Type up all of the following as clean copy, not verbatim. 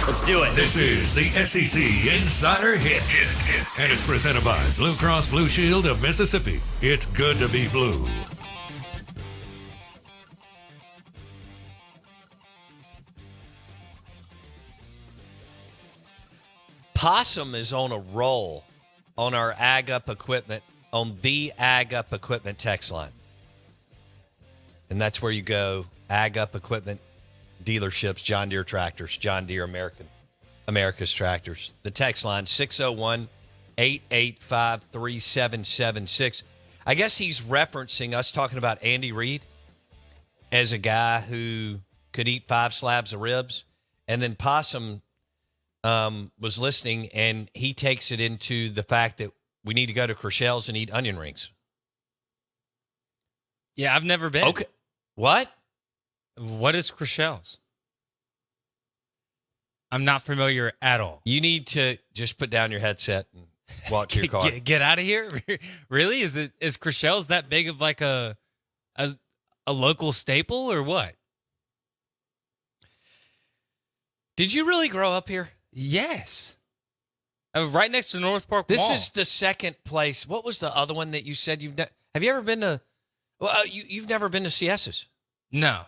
Let's do it. This is the SEC Insider Hit. And it's presented by Blue Cross Blue Shield of Mississippi. It's good to be blue. Possum is on a roll on our Ag Up Equipment, on the Ag Up Equipment text line. And that's where you go. Ag Up Equipment dealerships, John Deere tractors, John Deere America's tractors. The text line, 601-885-3776. I guess he's referencing us talking about Andy Reid as a guy who could eat 5 slabs of ribs. And then Possum was listening, and he takes it into the fact that we need to go to Chrishell's and eat onion rings. Yeah, I've never been. Okay. What? What is Chrishell's? I'm not familiar at all. You need to just put down your headset and walk to your car. Get out of here. Really? Is Chrishell's that big of like a local staple or what? Did you really grow up here? Yes. Right next to North Park This Mall. is the second place. What was the other one that you said you've have you ever been to? Well, you've never been to Cies's. No,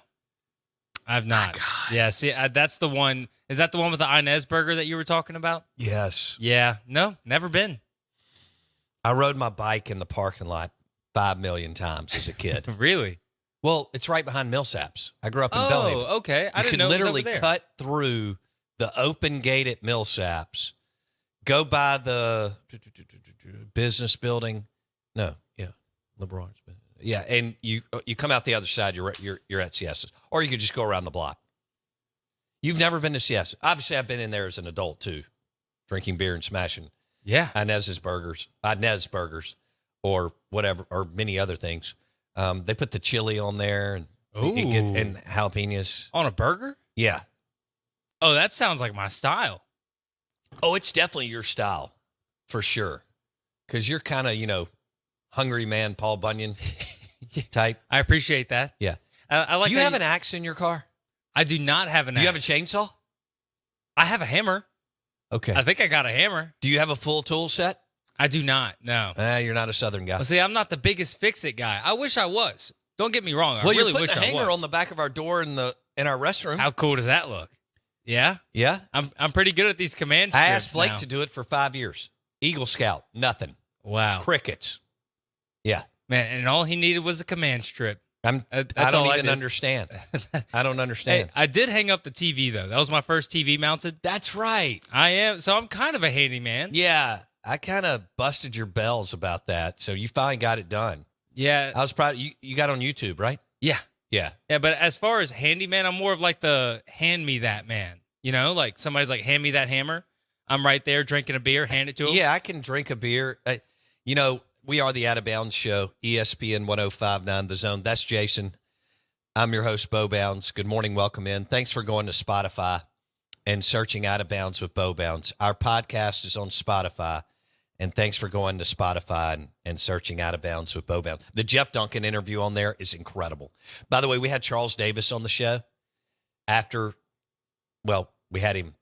I've not. Yeah, see, that's the one. Is that the one with the Inez burger that you were talking about? Yes. Yeah. No, never been. I rode my bike in the parking lot 5 million times as a kid. Really? Well, it's right behind Millsaps. I grew up in Belhaven. Oh, okay. I You didn't could know literally it was over there. cut through the open gate at Millsaps, go by the business building. No, yeah, liberal arts. Yeah, and you come out the other side. You're at Cies's, or you could just go around the block. You've never been to Cies's. Obviously, I've been in there as an adult too, drinking beer and smashing. Yeah, Inez burgers, or whatever, or many other things. They put the chili on there and and jalapenos on a burger. Yeah. Oh, that sounds like my style. Oh, it's definitely your style, for sure. Because you're kind of, hungry man, Paul Bunyan type. I appreciate that. Yeah. I like. Do you have an axe in your car? I do not have an axe. Do you have a chainsaw? I have a hammer. Okay. I think I got a hammer. Do you have a full tool set? I do not. No. You're not a Southern guy. Well, see, I'm not the biggest fix-it guy. I wish I was. Don't get me wrong. I really you're wish putting I a hanger was. on the back of our door in our restroom. How cool does that look? Yeah. Yeah. I'm pretty good at these command I strips asked Blake now. to do it for 5 years. Eagle Scout, nothing. Wow. Crickets. Yeah. Man, and all he needed was a command strip. I don't even understand. I don't understand. Hey, I did hang up the TV, though. That was my first TV mounted. That's right. I am. So I'm kind of a handyman. Yeah. I kind of busted your bells about that. So you finally got it done. Yeah. I was proud. You got on YouTube, right? Yeah. Yeah. Yeah, but as far as handyman, I'm more of like the hand me that man. Like somebody's like, hand me that hammer. I'm right there drinking a beer, hand it to him. Yeah, I can drink a beer. We are the Out of Bounds Show, ESPN 105.9 The Zone. That's Jason. I'm your host, Bo Bounds. Good morning. Welcome in. Thanks for going to Spotify and searching Out of Bounds with Bo Bounds. Our podcast is on Spotify, and thanks for going to Spotify and searching Out of Bounds with Bo Bounds. The Jeff Duncan interview on there is incredible. By the way, we had Charles Davis on the show we had him,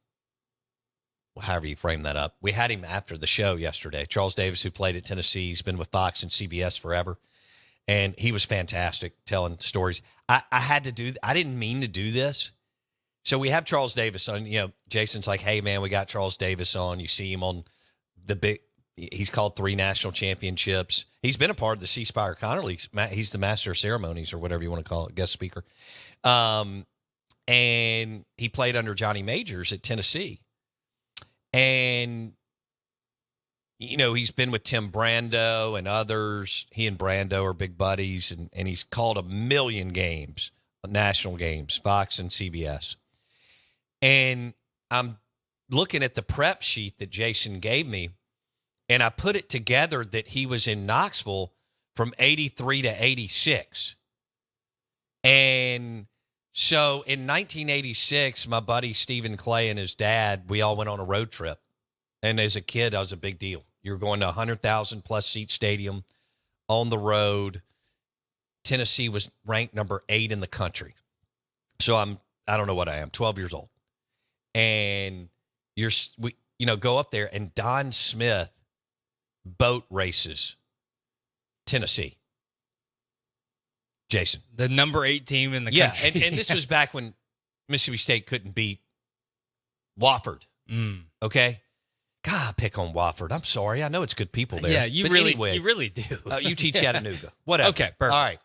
however you frame that up. We had him after the show yesterday. Charles Davis, who played at Tennessee, he's been with Fox and CBS forever. And he was fantastic telling stories. I didn't mean to do this. So we have Charles Davis on, Jason's like, hey man, we got Charles Davis on. You see him on he's called 3 national championships. He's been a part of the C. Spire Connor Leagues. He's the master of ceremonies or whatever you want to call it, guest speaker. And he played under Johnny Majors at Tennessee. And, he's been with Tim Brando and others. He and Brando are big buddies, and he's called a million games, national games, Fox and CBS. And I'm looking at the prep sheet that Jason gave me, and I put it together that he was in Knoxville from 83 to 86. And so in 1986, my buddy Stephen Clay and his dad, we all went on a road trip. And as a kid, that was a big deal. You were going to a 100,000 plus seat stadium on the road. Tennessee was ranked number 8 in the country. So I don't know what I am, 12 years old. and go up there, and Don Smith boat races Tennessee. Jason. The number 8 team in the Yeah, country. and this was back when Mississippi State couldn't beat Wofford. Okay? God, pick on Wofford. I'm sorry. I know it's good people there. Yeah, you But really do. you teach Chattanooga. Whatever. Okay, perfect. All right.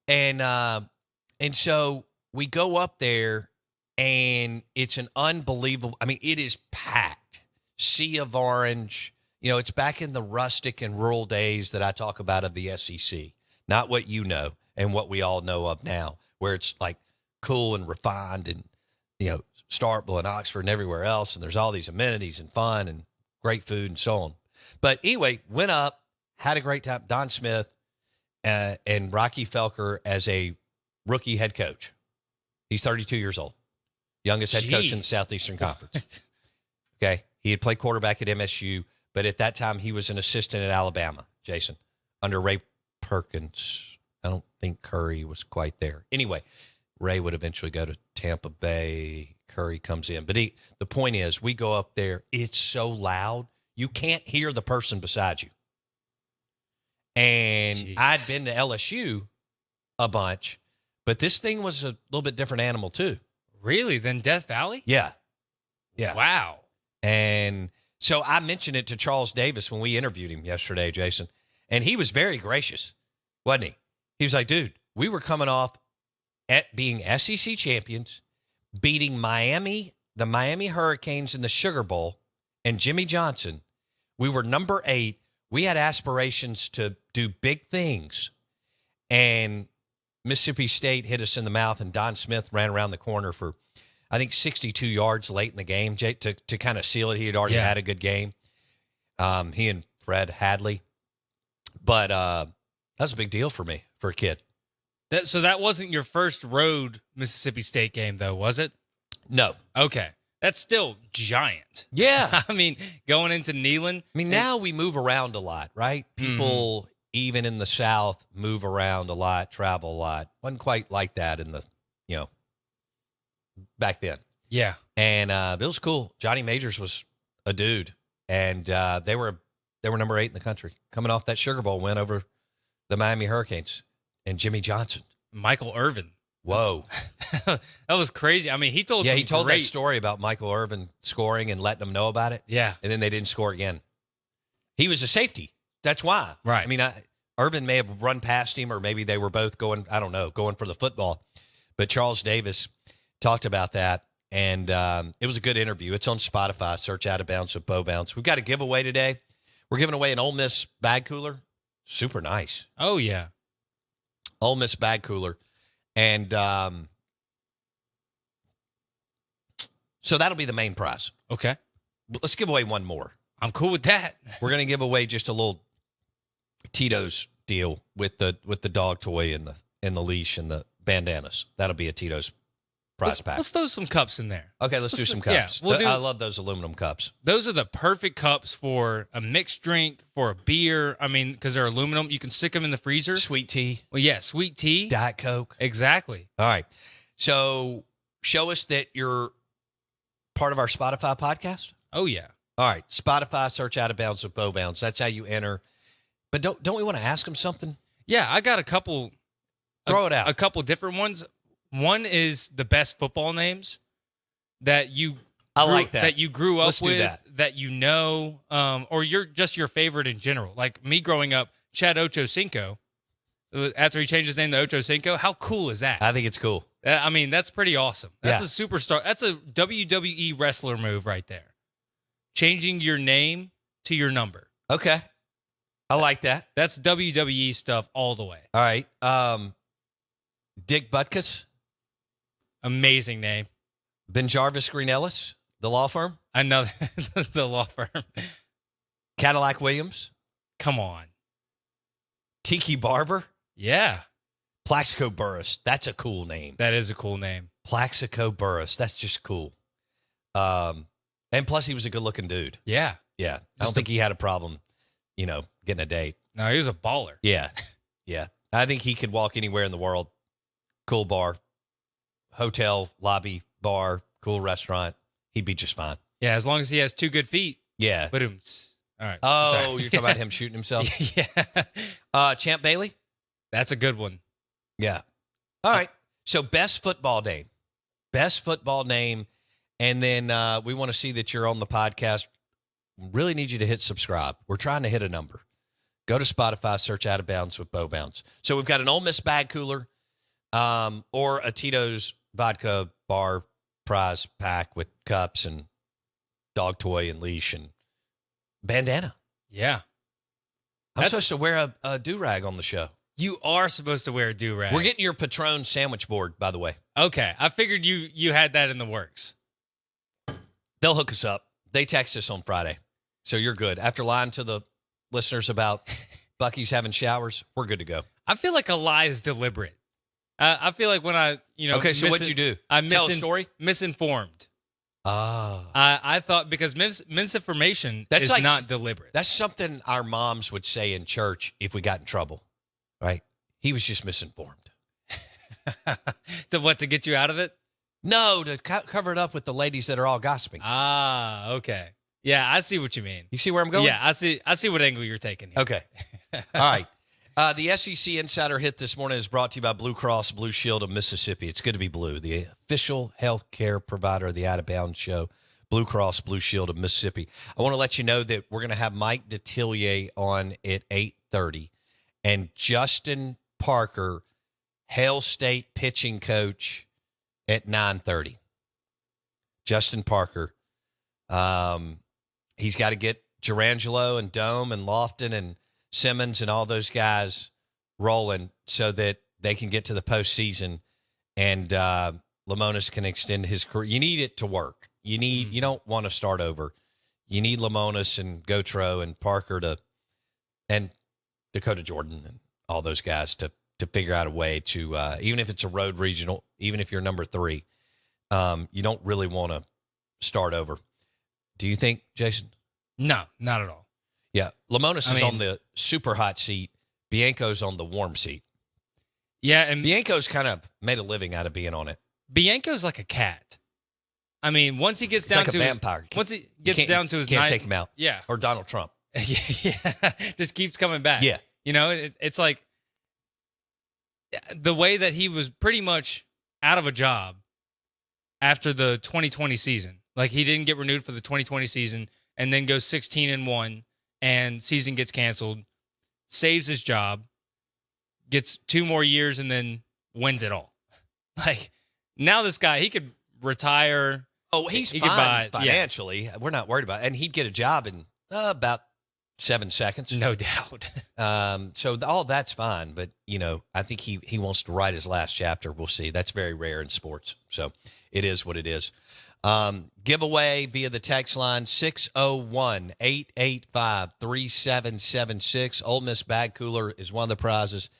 And so we go up there, and it's an unbelievable. I mean, it is packed. Sea of orange. It's back in the rustic and rural days that I talk about of the SEC, not what you know and what we all know of now, where it's like cool and refined and, Starkville and Oxford and everywhere else. And there's all these amenities and fun and great food and so on. But anyway, went up, had a great time. Don Smith and Rocky Felker as a rookie head coach. He's 32 years old, youngest head coach in the Southeastern Conference. Okay. He had played quarterback at MSU, but at that time he was an assistant at Alabama, Jason, under Ray Perkins. I don't think Curry was quite there. Anyway, Ray would eventually go to Tampa Bay. Curry comes in. But the point is, we go up there. It's so loud. You can't hear the person beside you. And Jeez. I'd been to LSU a bunch, but this thing was a little bit different animal too. Really? Then Death Valley? Yeah. Yeah. Wow. And so I mentioned it to Charles Davis when we interviewed him yesterday, Jason, and he was very gracious, wasn't he? He was like, dude, we were coming off at being SEC champions, beating the Miami Hurricanes in the Sugar Bowl, and Jimmy Johnson. We were number 8. We had aspirations to do big things. And Mississippi State hit us in the mouth, and Don Smith ran around the corner for, I think, 62 yards late in the game to kind of seal it. He had already had a good game. He and Fred Hadley. But that was a big deal for me, for a kid. So that wasn't your first road Mississippi State game, though, was it? No. Okay. That's still giant. Yeah. I mean, going into Neyland. I mean, now we move around a lot, right? People, even in the South, move around a lot, travel a lot. Wasn't quite like that in the, back then. Yeah. And it was cool. Johnny Majors was a dude, and they were number 8 in the country, coming off that Sugar Bowl win over the Miami Hurricanes and Jimmy Johnson. Michael Irvin. Whoa. That was crazy. I mean, he told that story about Michael Irvin scoring and letting them know about it. Yeah. And then they didn't score again. He was a safety. That's why. Right. I mean, Irvin may have run past him, or maybe they were both going for the football. But Charles Davis talked about that, and it was a good interview. It's on Spotify. Search Out of Bounds with Bo Bounce. We've got a giveaway today. We're giving away an Ole Miss bag cooler. Super nice. Oh, yeah. Ole Miss bag cooler. And so that'll be the main prize. Okay. Let's give away one more. I'm cool with that. We're going to give away just a little Tito's deal with the dog toy and the leash and the bandanas. That'll be a Tito's prize pack. Let's throw some cups in there. Okay, let's do some cups. Yeah, I love those aluminum cups. Those are the perfect cups for a mixed drink, for a beer. I mean, because they're aluminum. You can stick them in the freezer. Sweet tea. Well, yeah, sweet tea. Diet Coke. Exactly. All right. So show us that you're part of our Spotify podcast. Oh, yeah. All right. Spotify, search Out of Bounds with Bo Bounds. That's how you enter. But don't we want to ask them something? Yeah, I got a couple. Throw it out. A couple different ones. One is the best football names that you grew up Let's with, do that or you're just your favorite in general. Like me growing up, Chad Ochocinco, after he changed his name to Ochocinco, how cool is that? I think it's cool. I mean, that's pretty awesome. That's Yeah. a superstar. That's a WWE wrestler move right there. Changing your name to your number. Okay. I like that. That's WWE stuff all the way. All right. Dick Butkus, Amazing name. Ben Jarvis Green Ellis, the law firm. I know the law firm. Cadillac Williams, Come on. Tiki Barber, Yeah, Plaxico Burris. That's a cool name. that is a cool name. Plaxico Burris. That's just cool. And plus, he was a good-looking dude. Yeah. Yeah. I don't think he had a problem, getting a date. No, he was a baller. Yeah. Yeah. I think he could walk anywhere in the world. Cool bar, hotel, lobby, bar, cool restaurant. he'd be just fine. Yeah, as long as he has 2 good feet. Yeah. All right. Oh, Sorry. you're talking about him shooting himself? Yeah. Champ Bailey? That's a good one. Yeah. All right. So best football name. Best football name. And then we want to see that you're on the podcast. Really need you to hit subscribe. We're trying to hit a number. Go to Spotify, search Out of Bounds with Bo Bounds. So we've got an Ole Miss bag cooler or a Tito's vodka bar prize pack with cups and dog toy and leash and bandana. Yeah. I'm supposed to wear a do-rag on the show. You are supposed to wear a do-rag. We're getting your Patron sandwich board, by the way. Okay. I figured you had that in the works. They'll hook us up. They text us on Friday. So you're good. After lying to the listeners about Bucky's having showers, we're good to go. I feel like a lie is deliberate. I feel like when Okay, so what'd you do? Tell a story? Misinformed. Ah. I thought because misinformation is like, not deliberate. That's something our moms would say in church if we got in trouble, right? He was just misinformed. To get you out of it? No, to cover it up with the ladies that are all gossiping. Ah, okay. Yeah, I see what you mean. You see where I'm going? Yeah, I see what angle you're taking here. Okay. All right. The SEC Insider Hit this morning is brought to you by Blue Cross Blue Shield of Mississippi. It's good to be blue, the official health care provider of the Out of Bounds show, Blue Cross Blue Shield of Mississippi. I want to let you know that we're going to have Mike Detillier on at 8:30 and Justin Parker, Hail State pitching coach, at 9:30. Justin Parker. He's got to get Gerangelo and Dome and Lofton and Simmons and all those guys rolling so that they can get to the postseason and Lemonis can extend his career. You need it to work. You don't want to start over. You need Lemonis and Gautreaux and Parker and Dakota Jordan and all those guys to figure out a way to, even if it's a road regional, even if you're number 3, you don't really want to start over. Do you think, Jason? No, not at all. Yeah. Lemonis is on the super hot seat. Bianco's on the warm seat. Yeah, and Bianco's kind of made a living out of being on it. Bianco's like a cat. I mean, once he gets down like to a vampire. Once he gets down to his can't take him out. Yeah. Or Donald Trump. Yeah. Just keeps coming back. Yeah. It's like the way that he was pretty much out of a job after the 2020 season. Like he didn't get renewed for the 2020 season and then goes 16-1 and season gets canceled, saves his job, gets 2 more years and then wins it all. Like now this guy, he could retire. Oh, he's fine financially. Yeah. We're not worried about it. And he'd get a job in about 7 seconds. No doubt. So all that's fine. But, I think he wants to write his last chapter. We'll see. That's very rare in sports. So it is what it is. Giveaway via the text line 601-885-3776. Ole Miss bag cooler is one of the prizes.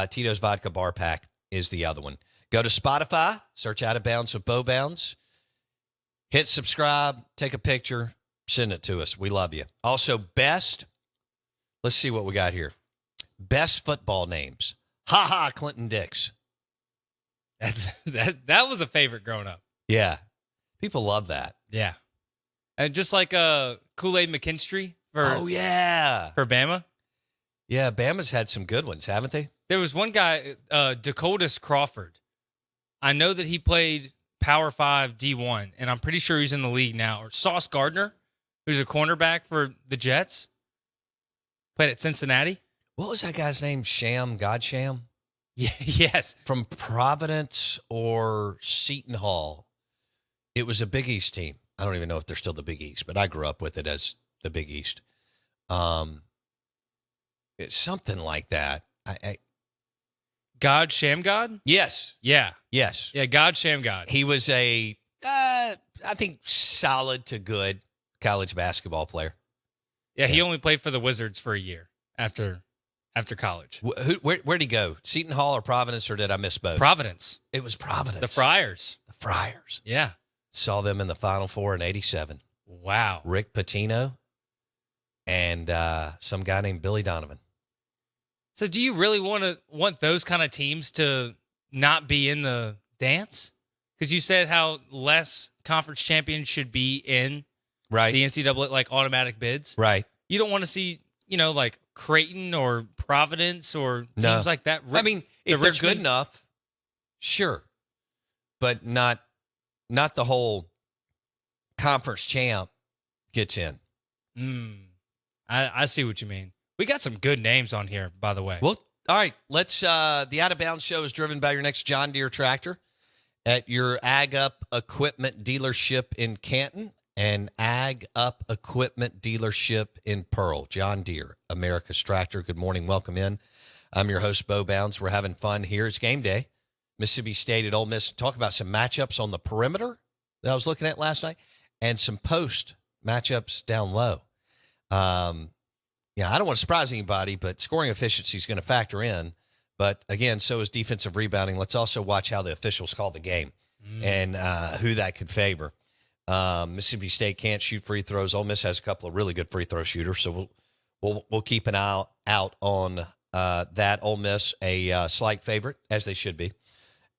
Tito's vodka bar pack is the other one. Go to Spotify, search Out of Bounds with Bo Bounds. Hit subscribe, take a picture, send it to us. We love you. Also, let's see what we got here. Best football names. Clinton Dix. That was a favorite growing up. Yeah. People love that. Yeah. And just like Kool-Aid McKinstry for Bama. Yeah, Bama's had some good ones, haven't they? There was one guy, Dakotas Crawford. I know that he played Power 5 D1, and I'm pretty sure he's in the league now. Or Sauce Gardner, who's a cornerback for the Jets. Played at Cincinnati. What was that guy's name? Godsham? Yeah, yes. From Providence or Seton Hall. It was a Big East team. I don't even know if they're still the Big East, but I grew up with it as the Big East. It's something like that. God Shamgod? Yes. Yeah. Yes. Yeah, God Shamgod. He was a, I think, solid to good college basketball player. Yeah, he only played for the Wizards for a year after college. Where'd he go? Seton Hall or Providence, or did I miss both? Providence. It was Providence. The Friars. Yeah. Saw them in the Final Four in '87. Wow. Rick Pitino and some guy named Billy Donovan. So do you really want those kind of teams to not be in the dance? Because you said how less conference champions should be in Right. the NCAA like automatic bids. Right. You don't want to see, like Creighton or Providence or teams No. like that. I mean, if they're good enough, sure, but not the whole conference champ gets in. I see what you mean. We got some good names on here, by the way. Well, all right. Let's. The Out of Bounds show is driven by your next John Deere tractor at your Ag Up Equipment dealership in Canton and Ag Up Equipment dealership in Pearl. John Deere, America's tractor. Good morning. Welcome in. I'm your host, Bo Bounds. We're having fun here. It's game day. Mississippi State at Ole Miss. Talk about some matchups on the perimeter that I was looking at last night and some post matchups down low. I don't want to surprise anybody, but scoring efficiency is going to factor in. But again, so is defensive rebounding. Let's also watch how the officials call the game and who that could favor. Mississippi State can't shoot free throws. Ole Miss has a couple of really good free throw shooters, so we'll keep an eye out on that. Ole Miss a slight favorite, as they should be,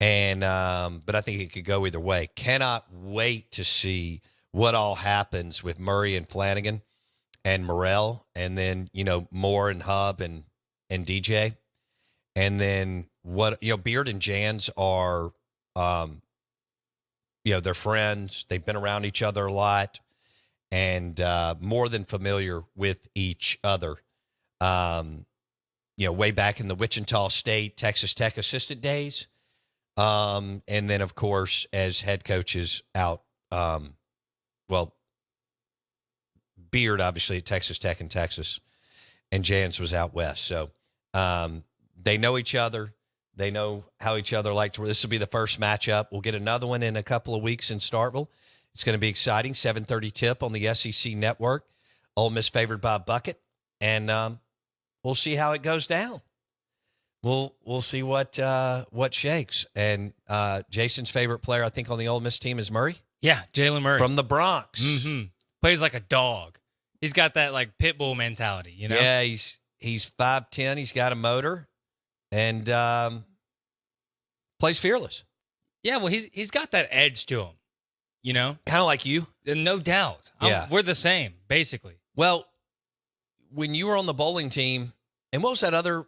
and but I think it could go either way. Cannot wait to see what all happens with Murray and Flanagan and Morrell, and then Moore and Hub and DJ, and then what Beard and Jans are. They're friends. They've been around each other a lot and more than familiar with each other. Way back in the Wichita State, Texas Tech assistant days. And then, of course, as head coaches out, Beard, obviously, at Texas Tech in Texas, and Jans was out west. So they know each other. They know how each other like to. This will be the first matchup. We'll get another one in a couple of weeks in Starkville. It's going to be exciting. 7:30 tip on the SEC Network. Ole Miss favored by a bucket, and we'll see how it goes down. We'll see what shakes. And Jason's favorite player, I think, on the Ole Miss team is Murray. Yeah, Jalen Murray from the Bronx. Mm-hmm. Plays like a dog. He's got that like pit bull mentality, Yeah, he's 5'10". He's got a motor. And plays fearless. Yeah, well, he's got that edge to him, Kind of like you. No doubt. We're the same, basically. Well, when you were on the bowling team, and what was that other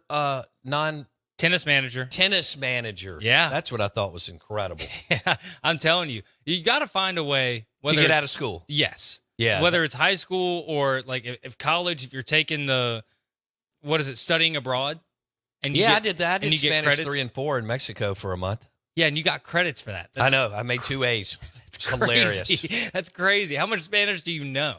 tennis manager? Tennis manager. Yeah. That's what I thought was incredible. Yeah, I'm telling you. You got to find a way. To get out of school. Yes. Yeah. Whether it's high school or like if college, if you're taking studying abroad. And I did that. I did you get Spanish credits? 3 and 4 in Mexico for a month. Yeah, and you got credits for that. I know. I made 2 A's. It's hilarious. That's crazy. How much Spanish do you know?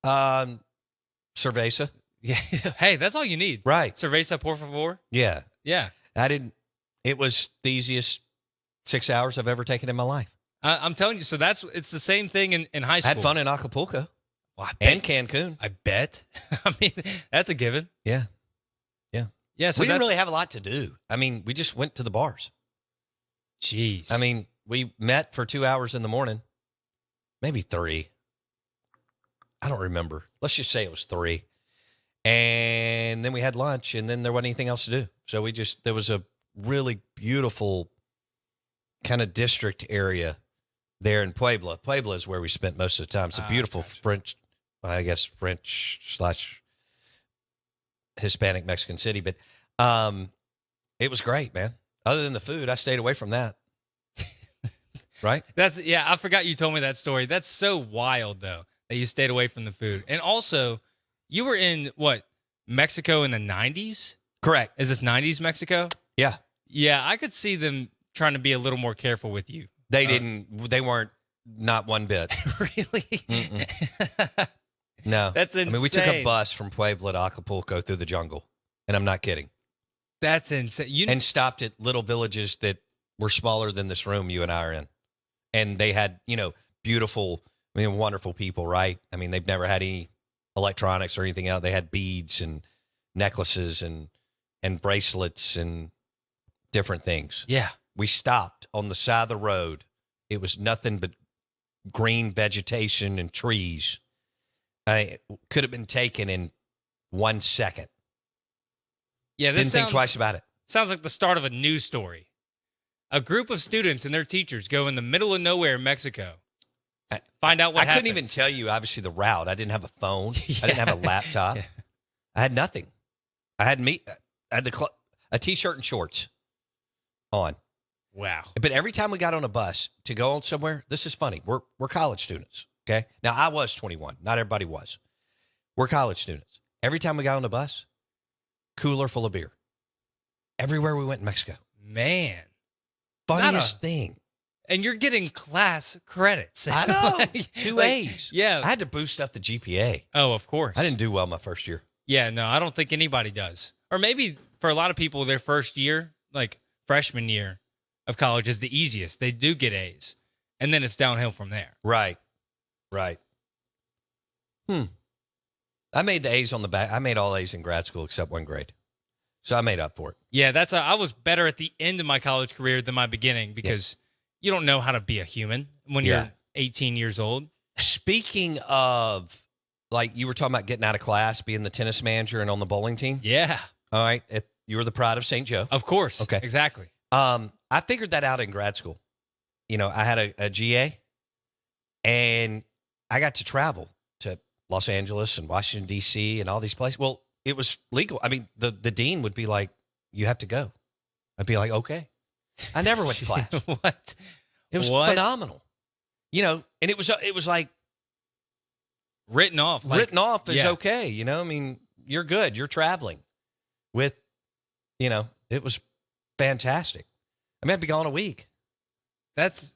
Cerveza. Yeah. Hey, that's all you need. Right. Cerveza, por favor. Yeah. Yeah. It was the easiest 6 hours I've ever taken in my life. I'm telling you. So it's the same thing in high school. I had fun in Acapulco. Well, and Cancun. I bet. I mean, that's a given. Yeah. Yeah, so we didn't really have a lot to do. I mean, we just went to the bars. Jeez. I mean, we met for 2 hours in the morning, maybe 3. I don't remember. Let's just say it was 3. And then we had lunch, and then there wasn't anything else to do. So there was a really beautiful kind of district area there in Puebla. Puebla is where we spent most of the time. It's a beautiful French / Hispanic Mexican city, but it was great, man. Other than the food, I stayed away from that. Right? I forgot you told me that story. That's so wild though that you stayed away from the food. And also, you were in Mexico in the 90s? Correct. Is this 90s Mexico? Yeah. Yeah, I could see them trying to be a little more careful with you. They weren't, not one bit. Really? No. That's insane. I mean, we took a bus from Puebla to Acapulco through the jungle, and I'm not kidding. That's insane. And stopped at little villages that were smaller than this room you and I are in. And they had, beautiful, wonderful people, right? I mean, they've never had any electronics or anything else. They had beads and necklaces and bracelets and different things. Yeah. We stopped on the side of the road. It was nothing but green vegetation and trees. It could have been taken in 1 second. Yeah, this Didn't think twice about it. Sounds like the start of a news story. A group of students and their teachers go in the middle of nowhere in Mexico. find out what I couldn't happens. even tell you, obviously, the route. I didn't have a phone. Yeah. I didn't have a laptop. Yeah. I had nothing. I had a T-shirt and shorts on. Wow. But every time we got on a bus to go on somewhere, this is funny. We're college students, okay? Now, I was 21. Not everybody was. We're college students. Every time we got on the bus, cooler full of beer. Everywhere we went in Mexico. Man. Funniest thing. And you're getting class credits. I know. Like, 2 like, A's. Yeah. I had to boost up the GPA. Oh, of course. I didn't do well my first year. Yeah, no, I don't think anybody does. Or maybe for a lot of people, their first year, like freshman year of college, is the easiest. They do get A's. And then it's downhill from there. Right. I made the A's on the back. I made all A's in grad school except one grade. So I made up for it. Yeah, I was better at the end of my college career than my beginning because you don't know how to be a human when you're 18 years old. Speaking of, like, you were talking about getting out of class, being the tennis manager and on the bowling team. Yeah. All right. You were the pride of St. Joe. Of course. Okay. Exactly. I figured that out in grad school. You know, I had a GA, and I got to travel to Los Angeles and Washington, D.C. and all these places. Well, it was legal. I mean, the dean would be like, you have to go. I'd be like, okay. I never went to class. What? It was phenomenal. You know, and it was like written off. Written off is okay. You know, I mean, you're good. You're traveling with, you know, it was fantastic. I mean, I'd be gone a week. That's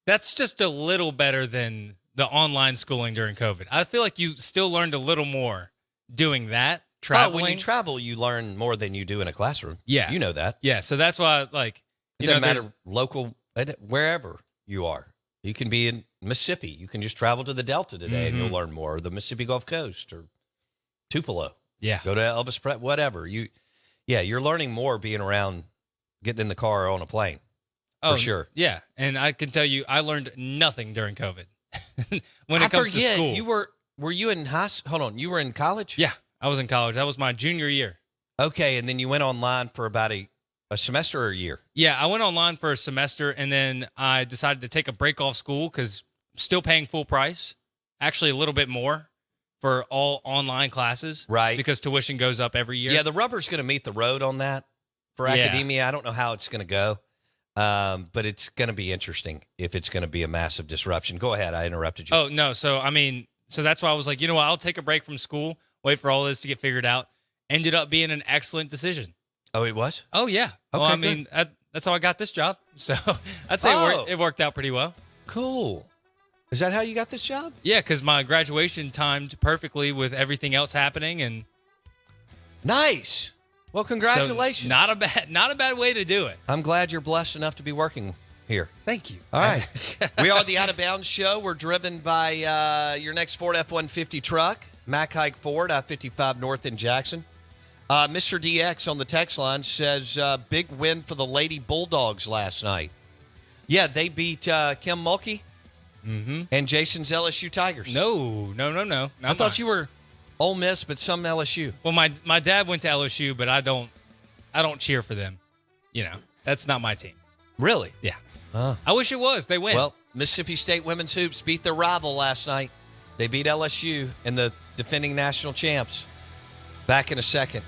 just a little better than the online schooling during COVID. I feel like you still learned a little more doing that, traveling. Oh, when you travel, you learn more than you do in a classroom. Yeah. You know that. Yeah, so that's why, like, It doesn't matter local, wherever you are. You can be in Mississippi. You can just travel to the Delta today and you'll learn more. Or the Mississippi Gulf Coast or Tupelo. Yeah. Go to Elvis Presley, whatever. You're learning more being around, getting in the car or on a plane. For sure. Yeah, and I can tell you, I learned nothing during COVID when it comes to school. Were you in high school? Hold on. You were in college? Yeah, I was in college. That was my junior year. Okay, and then you went online for about a semester or a year? Yeah, I went online for a semester, and then I decided to take a break off school because I'm still paying full price, actually a little bit more for all online classes. Right. Because tuition goes up every year. Yeah, the rubber's going to meet the road on that for academia. I don't know how it's going to go, but it's going to be interesting if it's going to be a massive disruption. Go ahead. I interrupted you. Oh, no. So that's why I was like, you know what? I'll take a break from school, wait for all this to get figured out. Ended up being an excellent decision. Oh, it was? Oh, yeah. Okay, well, I mean, that's how I got this job. So I'd say it worked out pretty well. Cool. Is that how you got this job? Yeah, because my graduation timed perfectly with everything else happening. And nice. Well, congratulations. So not a bad way to do it. I'm glad you're blessed enough to be working here. Thank you. All right. We are the Out of Bounds Show. We're driven by your next Ford F-150 truck, Mack Hike Ford, I-55 North in Jackson. Mr. DX on the text line says, big win for the Lady Bulldogs last night. Yeah, they beat Kim Mulkey and Jason's LSU Tigers. No. I thought you were Ole Miss, but some LSU. Well, my dad went to LSU, but I don't cheer for them. You know, that's not my team. Really? Yeah. I wish it was. They win. Well, Mississippi State women's hoops beat their rival last night. They beat LSU and the defending national champs. Back in a second.